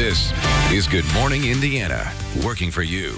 This is Good Morning Indiana, working for you.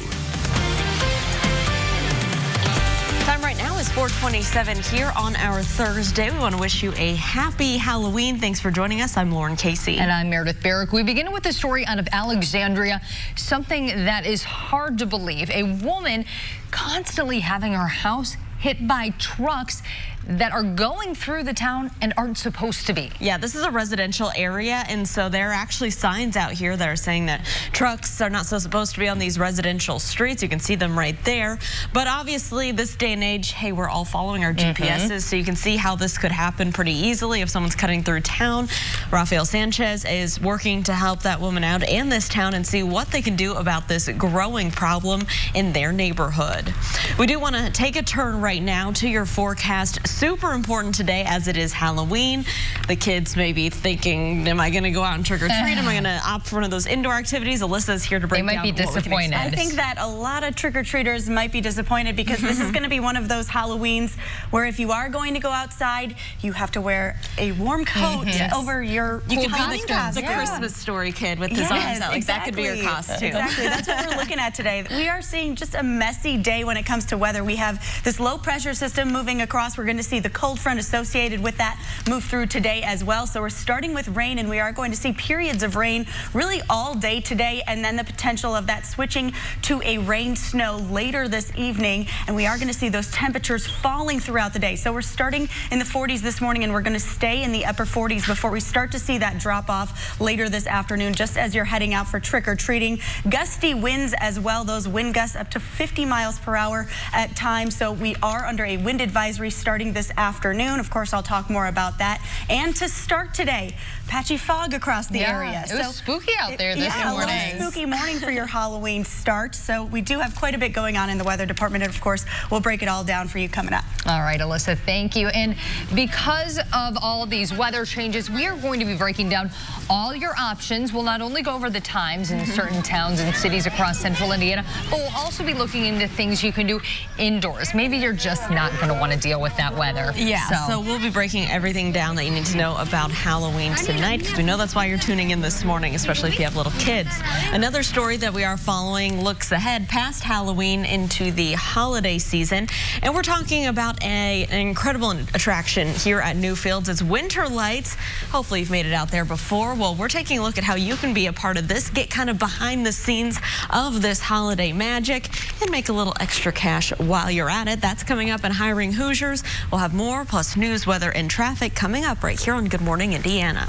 Time right now is 4:27 here on our Thursday. We want to wish you a happy Halloween. Thanks for joining us. I'm Lauren Casey. And I'm Meredith Barrick. We begin with a story out of Alexandria, something that is hard to believe. A woman constantly having her house hit by trucks that are going through the town and aren't supposed to be. Yeah, this is a residential area, and so there are actually signs out here that are saying that trucks are not so supposed to be on these residential streets. You can see them right there. But obviously, this day and age, hey, we're all following our GPSs, so you can see how this could happen pretty easily if someone's cutting through town. Rafael Sanchez is working to help that woman out and this town and see what they can do about this growing problem in their neighborhood. We do want to take a turn right now to your forecast. Super important today as it is Halloween. The kids may be thinking, am I going to go out and trick or treat? Am I going to opt for one of those indoor activities? Alyssa's here to break down. They might be disappointed. I think that a lot of trick-or-treaters might be disappointed because this is going to be one of those Halloweens where if you are going to go outside, you have to wear a warm coat over your You could Halloween be the Christmas story kid with his arms out. Like that could be your costume. Exactly. That's what we're looking at today. We are seeing just a messy day when it comes to weather. We have this low pressure system moving across. We're going to see the cold front associated with that move through today as well. So we're starting with rain, and we are going to see periods of rain really all day today, and then the potential of that switching to a rain snow later this evening. And we are going to see those temperatures falling throughout the day. So we're starting in the 40s this morning, and we're going to stay in the upper 40s before we start to see that drop off later this afternoon, just as you're heading out for trick-or-treating. Gusty winds as well. Those wind gusts up to 50 miles per hour at times. So we are under a wind advisory starting this afternoon. Of course, I'll talk more about that. And to start today, patchy fog across the area. It was spooky out there this morning. A little spooky morning for your Halloween start. So we do have quite a bit going on in the weather department. And of course, we'll break it all down for you coming up. All right, Alyssa, thank you. And because of all these weather changes, we are going to be breaking down all your options. We'll not only go over the times in certain towns and cities across central Indiana, but we'll also be looking into things you can do indoors. Maybe you're just not going to want to deal with that weather. Yeah, so we'll be breaking everything down that you need to know about Halloween tonight, because we know that's why you're tuning in this morning, especially if you have little kids. Another story that we are following looks ahead past Halloween into the holiday season, and we're talking about an incredible attraction here at Newfields. It's winter lights. Hopefully you've made it out there before. Well, we're taking a look at how you can be a part of this, get kind of behind the scenes of this holiday magic, and make a little extra cash while you're at it. That's coming up in Hiring Hoosiers. We'll have more, plus news, weather, and traffic coming up right here on Good Morning Indiana.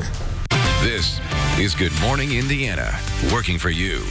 This is Good Morning Indiana, working for you.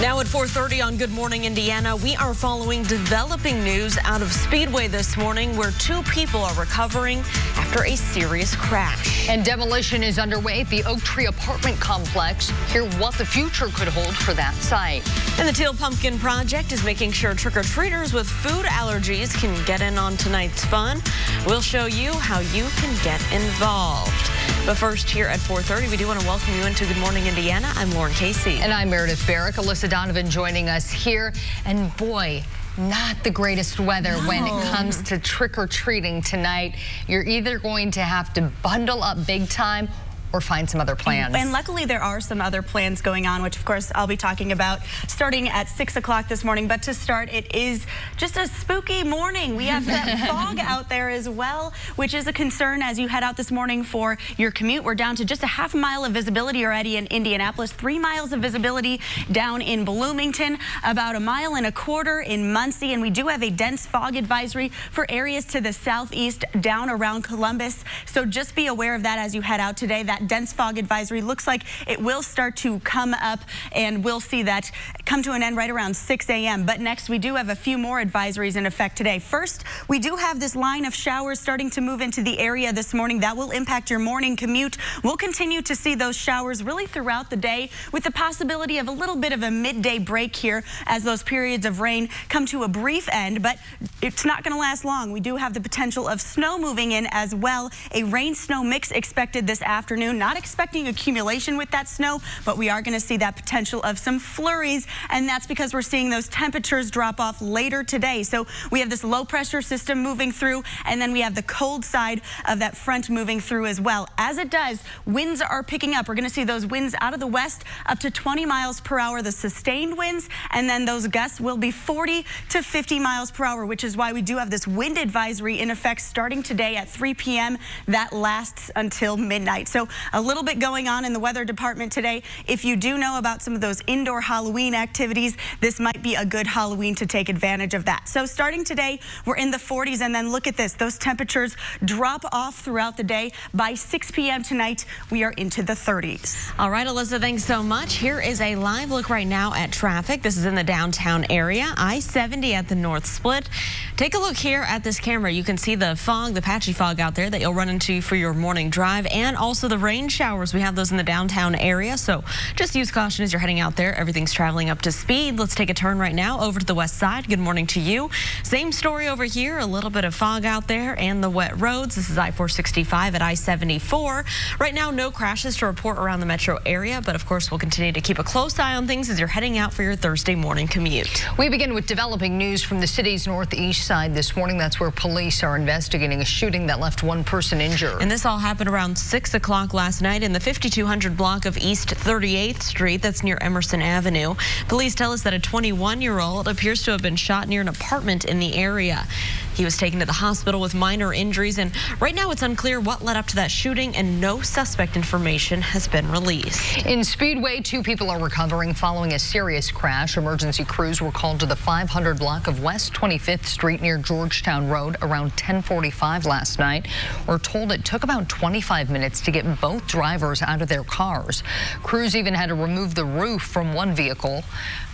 Now at 4:30 on Good Morning Indiana, we are following developing news out of Speedway this morning where 2 people are recovering after a serious crash. And demolition is underway at the Oak Tree apartment complex. Hear what the future could hold for that site. And the Teal Pumpkin Project is making sure trick-or-treaters with food allergies can get in on tonight's fun. We'll show you how you can get involved. But first, here at 4:30, we do want to welcome you into Good Morning Indiana. I'm Lauren Casey. And I'm Meredith Barrick. Alyssa Donovan joining us here. And boy, not the greatest weather when it comes to trick-or-treating tonight. You're either going to have to bundle up big time or find some other plans. And luckily there are some other plans going on, which of course I'll be talking about starting at 6 o'clock this morning. But to start, it is just a spooky morning. We have that fog out there as well, which is a concern as you head out this morning for your commute. We're down to just a half mile of visibility already in Indianapolis, 3 miles of visibility down in Bloomington, about 1.25 miles in Muncie, and we do have a dense fog advisory for areas to the southeast down around Columbus. So just be aware of that as you head out today. That dense fog advisory looks like it will start to come up, and we'll see that come to an end right around 6 a.m. But next, we do have a few more advisories in effect today. First, we do have this line of showers starting to move into the area this morning. That will impact your morning commute. We'll continue to see those showers really throughout the day, with the possibility of a little bit of a midday break here as those periods of rain come to a brief end, but it's not going to last long. We do have the potential of snow moving in as well. A rain-snow mix expected this afternoon. afternoon. Not expecting accumulation with that snow, but we are going to see that potential of some flurries, and that's because we're seeing those temperatures drop off later today. So we have this low pressure system moving through, and then we have the cold side of that front moving through as well. As it does, winds are picking up. We're going to see those winds out of the west up to 20 miles per hour, the sustained winds, and then those gusts will be 40 to 50 miles per hour, which is why we do have this wind advisory in effect starting today at 3 p.m. That lasts until midnight. So a little bit going on in the weather department today. If you do know about some of those indoor Halloween activities, this might be a good Halloween to take advantage of that. So starting today, we're in the 40s, and then look at this. Those temperatures drop off throughout the day. By 6 p.m. tonight, we are into the 30s. All right, Alyssa, thanks so much. Here is a live look right now at traffic. This is in the downtown area, I-70 at the North Split. Take a look here at this camera. You can see the fog, the patchy fog out there that you'll run into for your morning drive, and also the rain showers. We have those in the downtown area, so just use caution as you're heading out there. Everything's traveling up to speed. Let's take a turn right now over to the west side. Good morning to you. Same story over here. A little bit of fog out there and the wet roads. This is I-465 at I-74. Right now, no crashes to report around the metro area, but of course, we'll continue to keep a close eye on things as you're heading out for your Thursday morning commute. We begin with developing news from the city's northeast side this morning. That's where police are investigating a shooting that left one person injured. And this all happened around 6 o'clock last night in the 5200 block of East 38th Street. That's near Emerson Avenue. Police tell us that a 21-year-old appears to have been shot near an apartment in the area. He was taken to the hospital with minor injuries, and right now it's unclear what led up to that shooting, and no suspect information has been released. In Speedway, 2 people are recovering following a serious crash. Emergency crews were called to the 500 block of West 25th Street near Georgetown Road around 10:45 last night. We're told it took about 25 minutes to get both drivers out of their cars. Crews even had to remove the roof from one vehicle.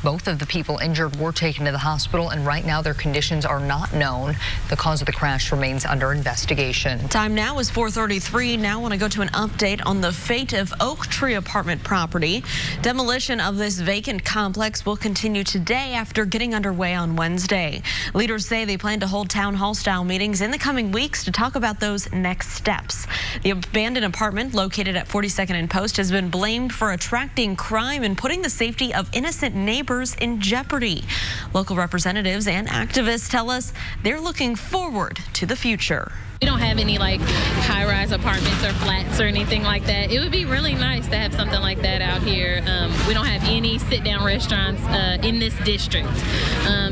Both of the people injured were taken to the hospital, and right now their conditions are not known. The cause of the crash remains under investigation. Time now is 4:33. Now I want to go to an update on the fate of Oak Tree apartment property. Demolition of this vacant complex will continue today after getting underway on Wednesday. Leaders say they plan to hold town hall style meetings in the coming weeks to talk about those next steps. The abandoned apartment located at 42nd and Post has been blamed for attracting crime and putting the safety of innocent neighbors in jeopardy. Local representatives and activists tell us they're looking forward to the future. We don't have any like high-rise apartments or flats or anything like that. It would be really nice to have something like that out here. We don't have any sit-down restaurants in this district.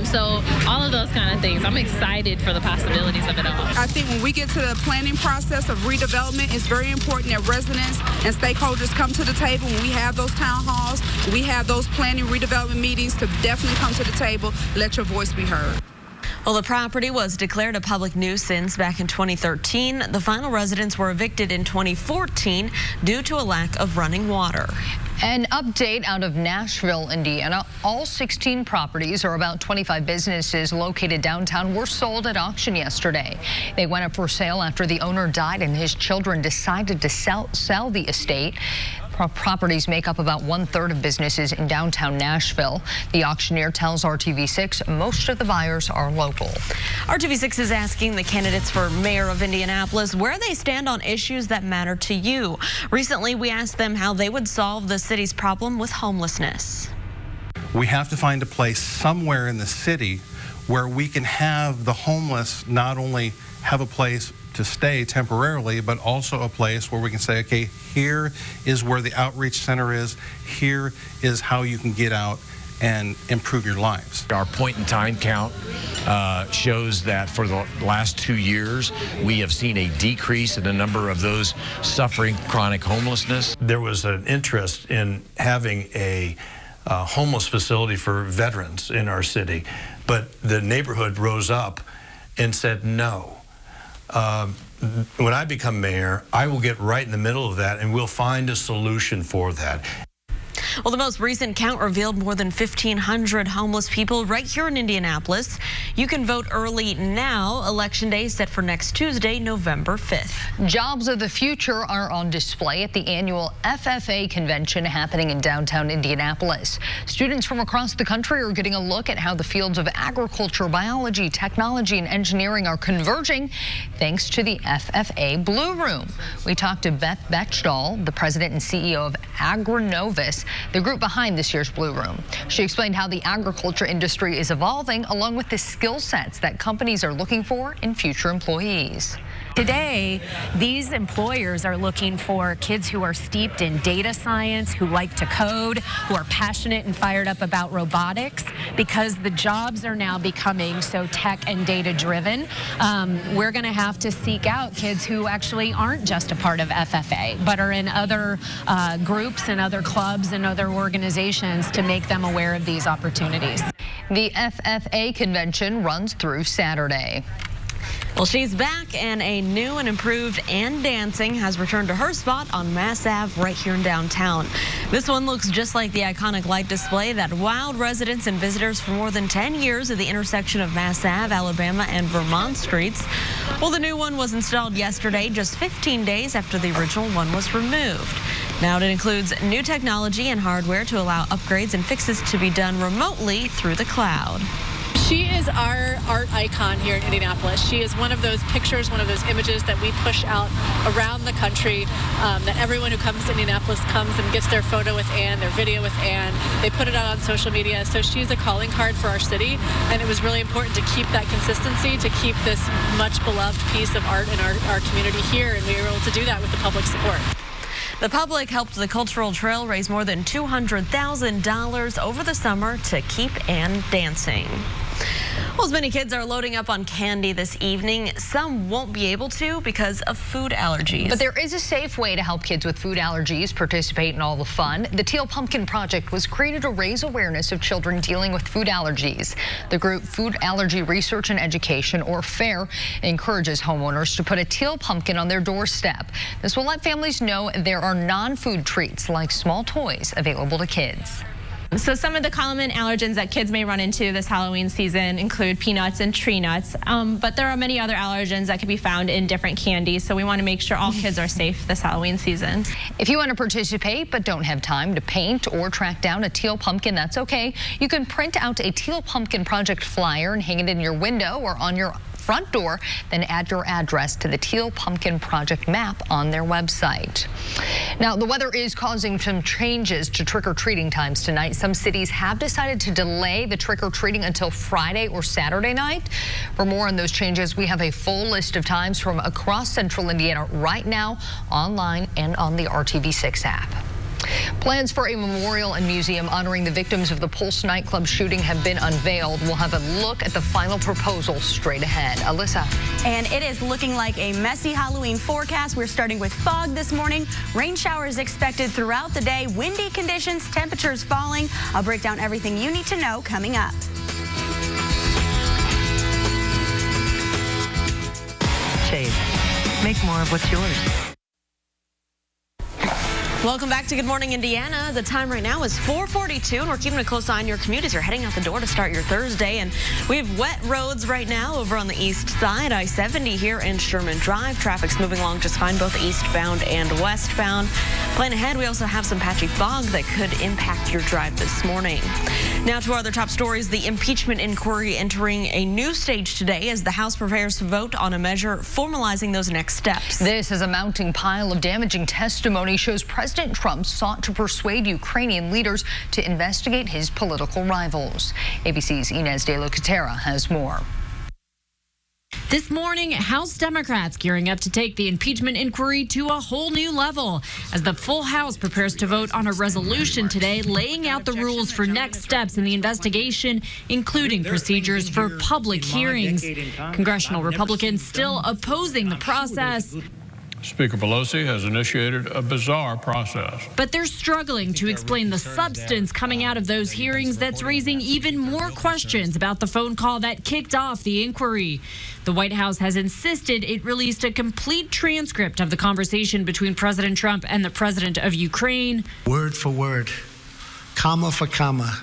So all of those kind of things. I'm excited for the possibilities of it all. I think when we get to the planning process of redevelopment, it's very important that residents and stakeholders come to the table when we have those town halls, we have those planning redevelopment meetings, to definitely come to the table, let your voice be heard. Well, the property was declared a public nuisance back in 2013. The final residents were evicted in 2014 due to a lack of running water. An update out of Nashville, Indiana. All 16 properties, or about 25 businesses located downtown, were sold at auction yesterday. They went up for sale after the owner died and his children decided to sell the estate. Properties make up about 1/3 of businesses in downtown Nashville. The auctioneer tells RTV6 most of the buyers are local. RTV6 is asking the candidates for mayor of Indianapolis where they stand on issues that matter to you. Recently, we asked them how they would solve the city's problem with homelessness. We have to find a place somewhere in the city where we can have the homeless not only have a place to stay temporarily, but also a place where we can say, okay, here is where the outreach center is, here is how you can get out and improve your lives. Our point in time count shows that for the last 2 years, we have seen a decrease in the number of those suffering chronic homelessness. There was an interest in having a homeless facility for veterans in our city, but the neighborhood rose up and said no. When I become mayor, I will get right in the middle of that and we'll find a solution for that. Well, the most recent count revealed more than 1,500 homeless people right here in Indianapolis. You can vote early now. Election day is set for next Tuesday, November 5th. Jobs of the future are on display at the annual FFA convention happening in downtown Indianapolis. Students from across the country are getting a look at how the fields of agriculture, biology, technology, and engineering are converging thanks to the FFA Blue Room. We talked to Beth Bechdahl, the president and CEO of Agrinovis, the group behind this year's Blue Room. She explained how the agriculture industry is evolving, along with the skill sets that companies are looking for in future employees. Today, these employers are looking for kids who are steeped in data science, who like to code, who are passionate and fired up about robotics, because the jobs are now becoming so tech and data driven. We're going to have to seek out kids who actually aren't just a part of FFA, but are in other groups and other clubs and other organizations to make them aware of these opportunities. The FFA convention runs through Saturday. Well, she's back, and a new and improved And Dancing has returned to her spot on Mass Ave right here in downtown. This one looks just like the iconic light display that wowed residents and visitors for more than 10 years at the intersection of Mass Ave, Alabama, and Vermont streets. Well, the new one was installed yesterday, just 15 days after the original one was removed. Now it includes new technology and hardware to allow upgrades and fixes to be done remotely through the cloud. She is our art icon here in Indianapolis. She is one of those pictures, one of those images that we push out around the country, that everyone who comes to Indianapolis comes and gets their photo with Anne, their video with Anne. They put it out on social media. So she's a calling card for our city, and it was really important to keep that consistency, to keep this much beloved piece of art in our community here, and we were able to do that with the public support. The public helped the Cultural Trail raise more than $200,000 over the summer to keep And Dancing. Well, as many kids are loading up on candy this evening, some won't be able to because of food allergies. But there is a safe way to help kids with food allergies participate in all the fun. The Teal Pumpkin Project was created to raise awareness of children dealing with food allergies. The group Food Allergy Research and Education, or FAIR, encourages homeowners to put a teal pumpkin on their doorstep. This will let families know there are non-food treats like small toys available to kids. So some of the common allergens that kids may run into this Halloween season include peanuts and tree nuts, but there are many other allergens that can be found in different candies, so we want to make sure all kids are safe this Halloween season. If you want to participate but don't have time to paint or track down a teal pumpkin, that's okay. You can print out a Teal Pumpkin Project flyer and hang it in your window or on your front door, then add your address to the Teal Pumpkin Project map on their website. Now, the weather is causing some changes to trick-or-treating times tonight. Some cities have decided to delay the trick-or-treating until Friday or Saturday night. For more on those changes, we have a full list of times from across central Indiana right now, online and on the RTV6 app. Plans for a memorial and museum honoring the victims of the Pulse nightclub shooting have been unveiled. We'll have a look at the final proposal straight ahead. Alyssa. And it is looking like a messy Halloween forecast. We're starting with fog this morning. Rain showers expected throughout the day. Windy conditions, temperatures falling. I'll break down everything you need to know coming up. Shade. Make more of what's yours. Welcome back to Good Morning Indiana. The time right now is 4:42, and we're keeping a close eye on your commute as you're heading out the door to start your Thursday. And we have wet roads right now over on the east side. I-70 here in Sherman Drive. Traffic's moving along just fine, both eastbound and westbound. Plan ahead, we also have some patchy fog that could impact your drive this morning. Now to our other top stories. The impeachment inquiry entering a new stage today as the House prepares to vote on a measure formalizing those next steps. This is a mounting pile of damaging testimony shows President Trump sought to persuade Ukrainian leaders to investigate his political rivals. ABC's Inez de la Catera has more. This morning, House Democrats gearing up to take the impeachment inquiry to a whole new level as the full House prepares to vote on a resolution today laying out the rules for next steps in the investigation, including procedures for public hearings. Congressional Republicans still opposing the process. Speaker Pelosi has initiated a bizarre process. But they're struggling to explain the substance coming out of those hearings that's raising even more questions about the phone call that kicked off the inquiry. The White House has insisted it released a complete transcript of the conversation between President Trump and the president of Ukraine. Word for word, comma for comma,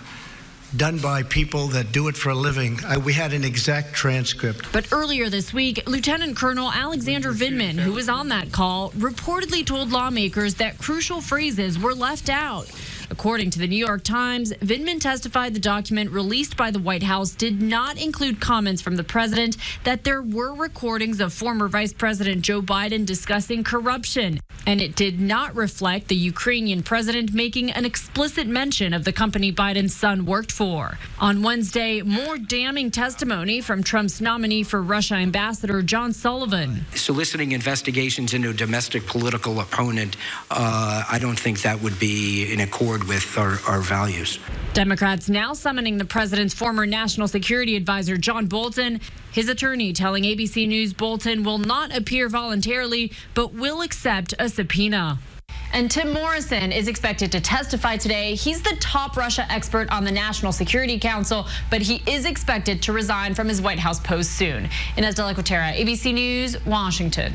done by people that do it for a living. We had an exact transcript. But earlier this week, Lieutenant Colonel Alexander Vindman, who was on that call, reportedly told lawmakers that crucial phrases were left out. According to the New York Times, Vindman testified the document released by the White House did not include comments from the president that there were recordings of former Vice President Joe Biden discussing corruption, and it did not reflect the Ukrainian president making an explicit mention of the company Biden's son worked for. On Wednesday, more damning testimony from Trump's nominee for Russia Ambassador John Sullivan. Soliciting investigations into a domestic political opponent, I don't think that would be in accord with our values. Democrats now summoning the president's former national security advisor, John Bolton. His attorney telling ABC News Bolton will not appear voluntarily, but will accept a subpoena. And Tim Morrison is expected to testify today. He's the top Russia expert on the National Security Council, but he is expected to resign from his White House post soon. Inez de la Cuetara, ABC News, Washington.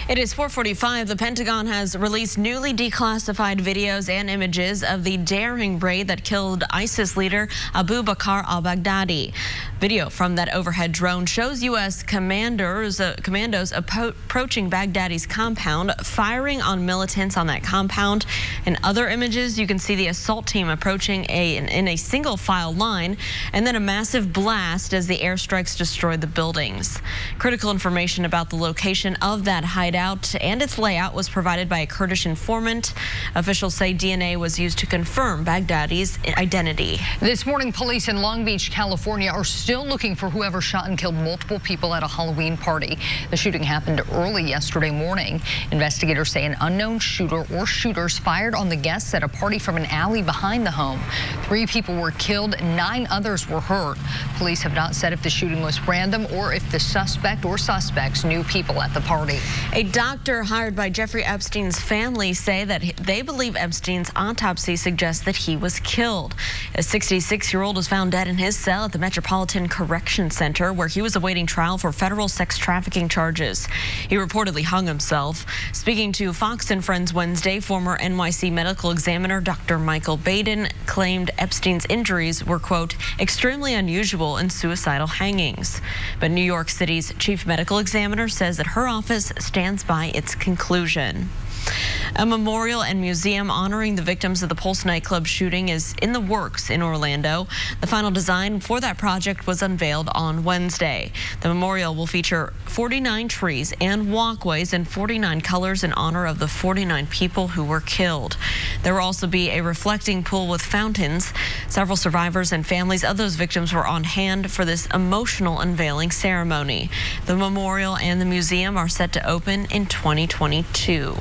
It is 4:45. The Pentagon has released newly declassified videos and images of the daring raid that killed ISIS leader Abu Bakr al-Baghdadi. Video from that overhead drone shows U.S. commandos approaching Baghdadi's compound, firing on militants on that compound. In other images, you can see the assault team approaching in a single file line, and then a massive blast as the airstrikes destroyed the buildings. Critical information about the location of that hideout and its layout was provided by a Kurdish informant. Officials say DNA was used to confirm Baghdadi's identity. This morning, police in Long Beach, California are still looking for whoever shot and killed multiple people at a Halloween party. The shooting happened early yesterday morning. Investigators say an unknown shooter or shooters fired on the guests at a party from an alley behind the home. 3 people were killed, 9 others were hurt. Police have not said if the shooting was random or if the suspect or suspects knew people at the party. A doctor hired by Jeffrey Epstein's family say that they believe Epstein's autopsy suggests that he was killed. A 66-year-old was found dead in his cell at the Metropolitan Correction Center, where he was awaiting trial for federal sex trafficking charges. He reportedly hung himself. Speaking to Fox and Friends Wednesday, former NYC medical examiner Dr. Michael Baden claimed Epstein's injuries were, quote, extremely unusual in suicidal hangings. But New York City's chief medical examiner says that her office stands by its conclusion. A memorial and museum honoring the victims of the Pulse nightclub shooting is in the works in Orlando. The final design for that project was unveiled on Wednesday. The memorial will feature 49 trees and walkways in 49 colors in honor of the 49 people who were killed. There will also be a reflecting pool with fountains. Several survivors and families of those victims were on hand for this emotional unveiling ceremony. The memorial and the museum are set to open in 2022.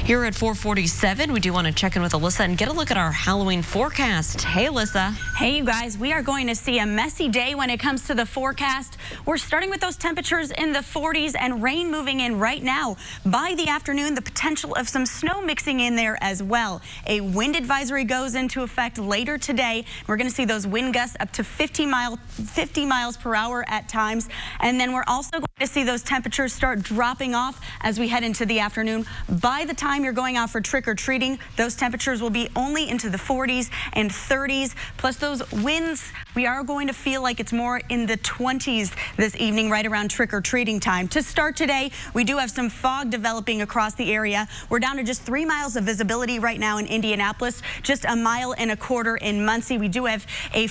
Here at 4:47, we do want to check in with Alyssa and get a look at our Halloween forecast. Hey, Alyssa. Hey, you guys. We are going to see a messy day when it comes to the forecast. We're starting with those temperatures in the 40s and rain moving in right now. By the afternoon, the potential of some snow mixing in there as well. A wind advisory goes into effect later today. We're going to see those wind gusts up to 50 miles per hour at times. And then we're also going to see those temperatures start dropping off as we head into the afternoon. By the time you're going out for trick-or-treating, those temperatures will be only into the 40s and 30s. Plus those winds, we are going to feel like it's more in the 20s this evening, right around trick-or-treating time. To start today, we do have some fog developing across the area. We're down to just 3 miles of visibility right now in Indianapolis, just 1.25 miles in Muncie. We do have a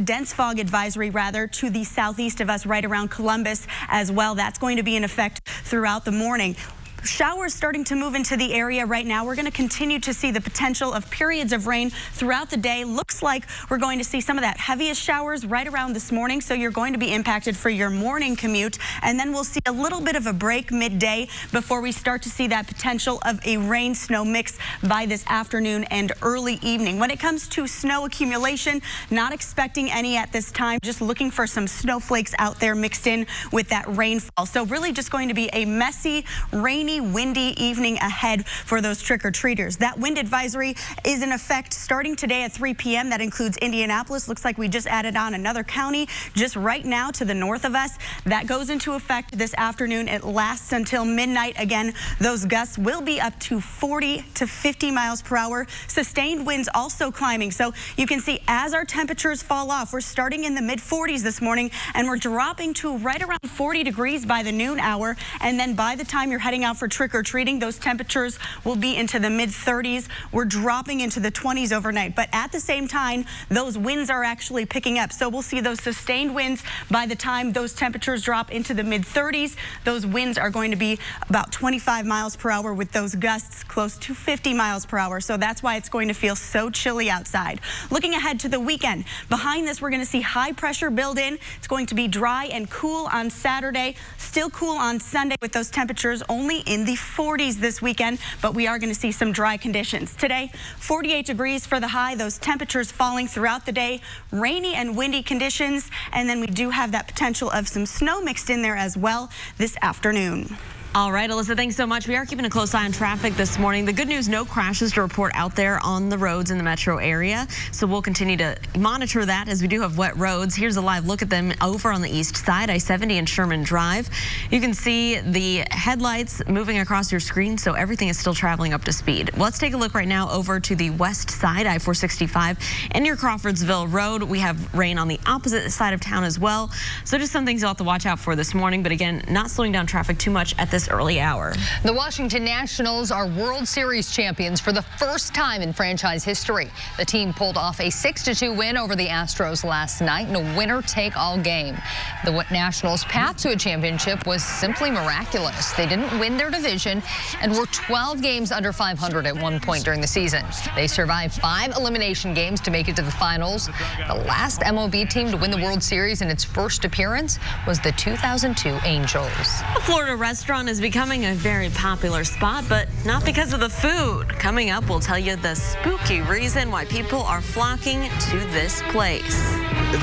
dense fog advisory rather to the southeast of us, right around Columbus as well. That's going to be in effect throughout the morning. Showers starting to move into the area right now. We're going to continue to see the potential of periods of rain throughout the day. Looks like we're going to see some of that heaviest showers right around this morning, so you're going to be impacted for your morning commute. And then we'll see a little bit of a break midday before we start to see that potential of a rain-snow mix by this afternoon and early evening. When it comes to snow accumulation, not expecting any at this time, just looking for some snowflakes out there mixed in with that rainfall. So really just going to be a messy, rainy rainy, windy evening ahead for those trick-or-treaters. That wind advisory is in effect starting today at 3 p.m. That includes Indianapolis. Looks like we just added on another county just right now to the north of us. That goes into effect this afternoon. It lasts until midnight. Again, those gusts will be up to 40 to 50 miles per hour. Sustained winds also climbing. So you can see as our temperatures fall off, we're starting in the mid-40s this morning, and we're dropping to right around 40 degrees by the noon hour. And then by the time you're heading out for trick-or-treating, those temperatures will be into the mid-30s. We're dropping into the 20s overnight. But at the same time, those winds are actually picking up. So we'll see those sustained winds by the time those temperatures drop into the mid-30s. Those winds are going to be about 25 miles per hour with those gusts close to 50 miles per hour. So that's why it's going to feel so chilly outside. Looking ahead to the weekend, behind this, we're going to see high pressure build in. It's going to be dry and cool on Saturday, still cool on Sunday with those temperatures only in the 40s this weekend, but we are going to see some dry conditions. Today, 48 degrees for the high, those temperatures falling throughout the day, rainy and windy conditions, and then we do have that potential of some snow mixed in there as well this afternoon. All right, Alyssa, thanks so much. We are keeping a close eye on traffic this morning. The good news, no crashes to report out there on the roads in the metro area. So we'll continue to monitor that as we do have wet roads. Here's a live look at them over on the east side, I-70 and Sherman Drive. You can see the headlights moving across your screen, so everything is still traveling up to speed. Let's take a look right now over to the west side, I-465 and near Crawfordsville Road. We have rain on the opposite side of town as well. So just some things you'll have to watch out for this morning, but again, not slowing down traffic too much at this early hour. The Washington Nationals are World Series champions for the first time in franchise history. The team pulled off a 6-2 win over the Astros last night in a winner-take-all game. The Nationals' path to a championship was simply miraculous. They didn't win their division and were 12 games under 500 at one point during the season. They survived 5 elimination games to make it to the finals. The last MLB team to win the World Series in its first appearance was the 2002 Angels. A Florida restaurant is becoming a very popular spot, but not because of the food. Coming up, we'll tell you the spooky reason why people are flocking to this place.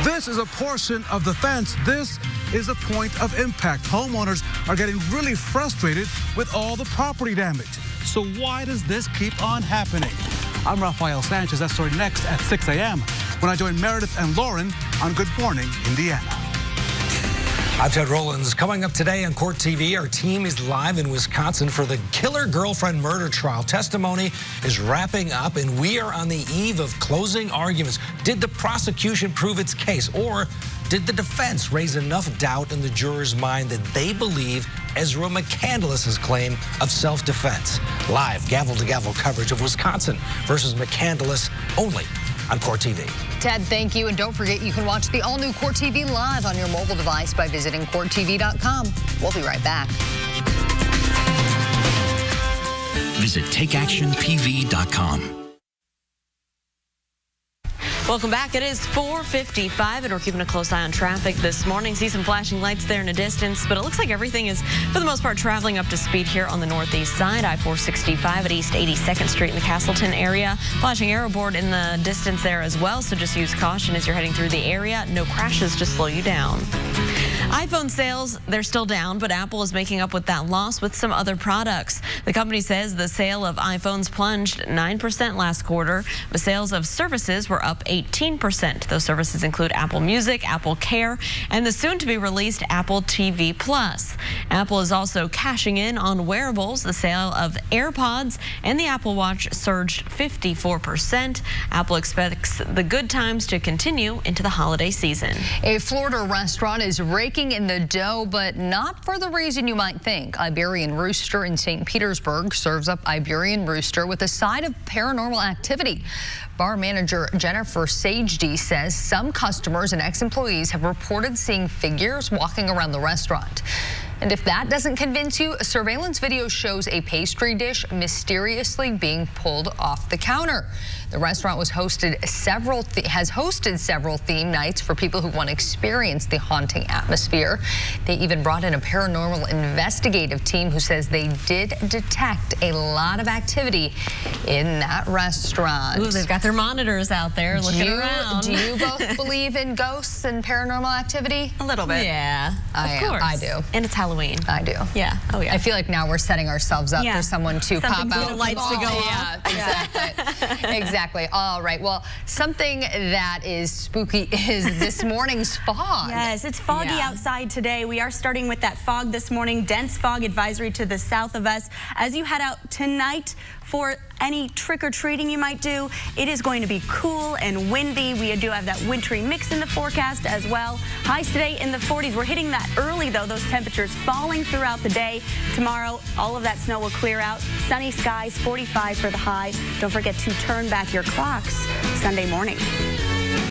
This is a portion of the fence. This is a point of impact. Homeowners are getting really frustrated with all the property damage. So why does this keep on happening? I'm Rafael Sanchez. That story next at 6 a.m. when I join Meredith and Lauren on Good Morning, Indiana. I'm Ted Rollins. Coming up today on Court TV, our team is live in Wisconsin for the killer girlfriend murder trial. Testimony is wrapping up, and we are on the eve of closing arguments. Did the prosecution prove its case, or did the defense raise enough doubt in the jurors' mind that they believe Ezra McCandless's claim of self-defense? Live gavel-to-gavel coverage of Wisconsin versus McCandless only on Court TV. Ted, thank you. And don't forget, you can watch the all-new Court TV live on your mobile device by visiting CourtTV.com. We'll be right back. Visit TakeActionPV.com. Welcome back. It is 4:55, and we're keeping a close eye on traffic this morning. See some flashing lights there in the distance, but it looks like everything is, for the most part, traveling up to speed here on the northeast side. I-465 at East 82nd Street in the Castleton area. Flashing arrow board in the distance there as well, so just use caution as you're heading through the area. No crashes to slow you down. iPhone sales, they're still down, but Apple is making up with that loss with some other products. The company says the sale of iPhones plunged 9% last quarter, but sales of services were up 18%. Those services include Apple Music, Apple Care, and the soon-to-be-released Apple TV Plus. Apple is also cashing in on wearables. The sale of AirPods and the Apple Watch surged 54%. Apple expects the good times to continue into the holiday season. A Florida restaurant is raking in the dough, but not for the reason you might think. Iberian Rooster in St. Petersburg serves up Iberian Rooster with a side of paranormal activity. Bar manager Jennifer Sagedy says some customers and ex-employees have reported seeing figures walking around the restaurant. And if that doesn't convince you, a surveillance video shows a pastry dish mysteriously being pulled off the counter. The restaurant has hosted several theme nights for people who want to experience the haunting atmosphere. They even brought in a paranormal investigative team who says they did detect a lot of activity in that restaurant. Ooh, they've got their monitors out there looking around. Do you both believe in ghosts and paranormal activity? A little bit. Yeah, of course. I do. And it's Halloween Halloween. I do. Yeah. Oh, yeah. I feel like now we're setting ourselves up for someone to pop out. The lights to go off. Yeah, exactly. Exactly. All right. Well, something that is spooky is this morning's fog. Yes, it's foggy outside today. We are starting with that fog this morning. Dense fog advisory to the south of us. As you head out tonight for any trick-or-treating you might do, it is going to be cool and windy. We do have that wintry mix in the forecast as well. Highs today in the 40s. We're hitting that early, though. Those temperatures falling throughout the day. Tomorrow, all of that snow will clear out. Sunny skies, 45 for the high. Don't forget to turn back your clocks Sunday morning.